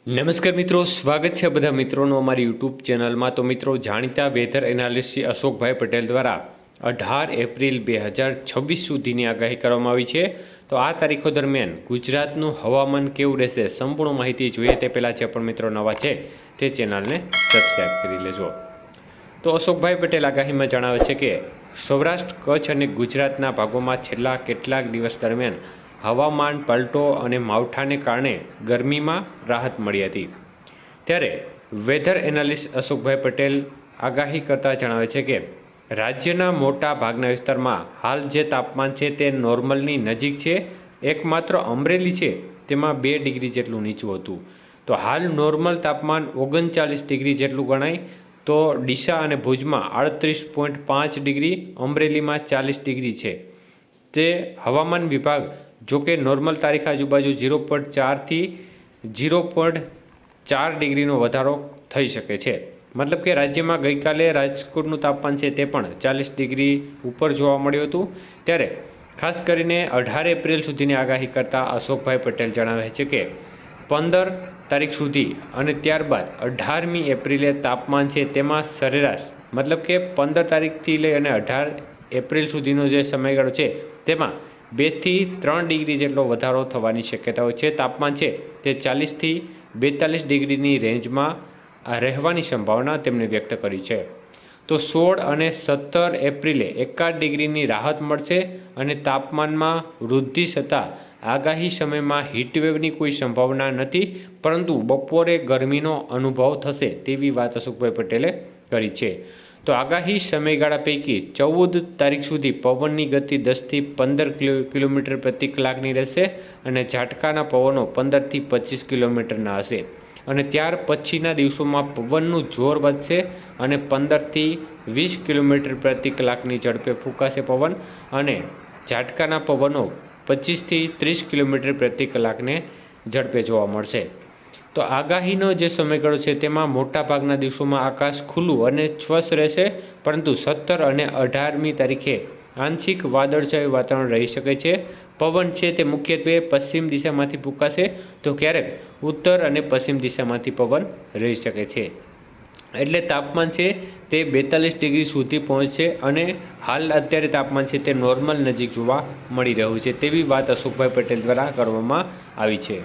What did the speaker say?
નમસ્કાર મિત્રો, સ્વાગત છે બધા મિત્રોનો અમારી યુટ્યુબ ચેનલમાં। તો મિત્રો, જાણીતા વેધર એનાલિસ્ટ અશોકભાઈ પટેલ દ્વારા 18 એપ્રિલ 2026 સુધીની આગાહી કરવામાં આવી છે। તો આ તારીખો દરમિયાન ગુજરાતનું હવામાન કેવું રહેશે, સંપૂર્ણ માહિતી જોઈએ તે પહેલાં જે પણ મિત્રો નવા છે તે ચેનલને સબસ્ક્રાઈબ કરી લેજો। તો અશોકભાઈ પટેલ આગાહીમાં જણાવે છે કે સૌરાષ્ટ્ર, કચ્છ અને ગુજરાતના ભાગોમાં છેલ્લા કેટલાક દિવસ દરમિયાન હવામાન પલટો અને માવઠાને કારણે ગરમીમાં રાહત મળી હતી। ત્યારે વેધર એનાલિસ્ટ અશોકભાઈ પટેલ આગાહી કરતા જણાવે છે કે રાજ્યના મોટા ભાગના વિસ્તારમાં હાલ જે તાપમાન છે તે નોર્મલની નજીક છે। એકમાત્ર અમરેલી છે તેમાં 2 ડિગ્રી જેટલું નીચું હતું। તો હાલ નોર્મલ તાપમાન 39 ડિગ્રી જેટલું ગણાય। તો ડીસા અને ભુજમાં 38.5 ડિગ્રી, અમરેલીમાં 40 ડિગ્રી છે। તે હવામાન વિભાગ જોકે નોર્મલ તારીખ આજુબાજુ 0.4 થી 0.4 ડિગ્રીનો વધારો થઈ શકે છે। મતલબ કે રાજ્યમાં ગઈકાલે રાજકોટનું તાપમાન છે તે પણ 40 ડિગ્રી ઉપર જોવા મળ્યું હતું। ત્યારે ખાસ કરીને 18 એપ્રિલ સુધીની આગાહી કરતા અશોકભાઈ પટેલ જણાવે છે કે 15 તારીખ સુધી અને ત્યારબાદ 18મી એપ્રિલે તાપમાન છે તેમાં સરેરાશ, મતલબ કે 15 તારીખથી લઈ અને 18 એપ્રિલ સુધીનો જે સમયગાળો છે તેમાં 2 થી 3 ડિગ્રી જેટલો વધારો થવાની શક્યતાઓ છે। તાપમાન છે તે 40 થી 42 ડિગ્રીની રેન્જમાં રહેવાની સંભાવના તેમણે વ્યક્ત કરી છે। તો 16 અને 17 એપ્રિલે 1 ડિગ્રીની રાહત મળશે અને તાપમાનમાં વૃદ્ધિ થતાં આગાહી સમયમાં હીટવેવની કોઈ સંભાવના નથી, પરંતુ બપોરે ગરમીનો અનુભવ થશે તેવી વાત અશોકભાઈ પટેલે કરી છે। તો આગાહી સમયગાળા પૈકી 14 તારીખ સુધી પવનની ગતિ 10 થી 15 કિલોમીટર પ્રતિ કલાકની રહેશે અને ઝાટકાના પવનો 15 થી 25 કિલોમીટરના હશે। અને ત્યાર પછીના દિવસોમાં પવનનું જોર વધશે અને 15 થી 20 કિલોમીટર પ્રતિ કલાકની ઝડપે ફૂંકાશે પવન અને ઝાટકાના પવનો 25 થી 30 કિલોમીટર પ્રતિ કલાકને ઝડપે જોવા મળશે। તો આગાહીનો જે સમયગાળો છે તેમાં મોટાભાગના દિવસોમાં આકાશ ખુલ્લું અને સ્વચ્છ રહેશે, પરંતુ 17 અને 18મી તારીખે આંશિક વાદળછાયું વાતાવરણ રહી શકે છે। પવન છે તે મુખ્યત્વે પશ્ચિમ દિશામાંથી ફૂંકાશે, તો ક્યારેક ઉત્તર અને પશ્ચિમ દિશામાંથી પવન રહી શકે છે। એટલે તાપમાન છે તે 42 ડિગ્રી સુધી પહોંચશે અને હાલ અત્યારે તાપમાન છે તે નોર્મલ નજીક જોવા મળી રહ્યું છે તેવી વાત અશોકભાઈ પટેલ દ્વારા કરવામાં આવી છે।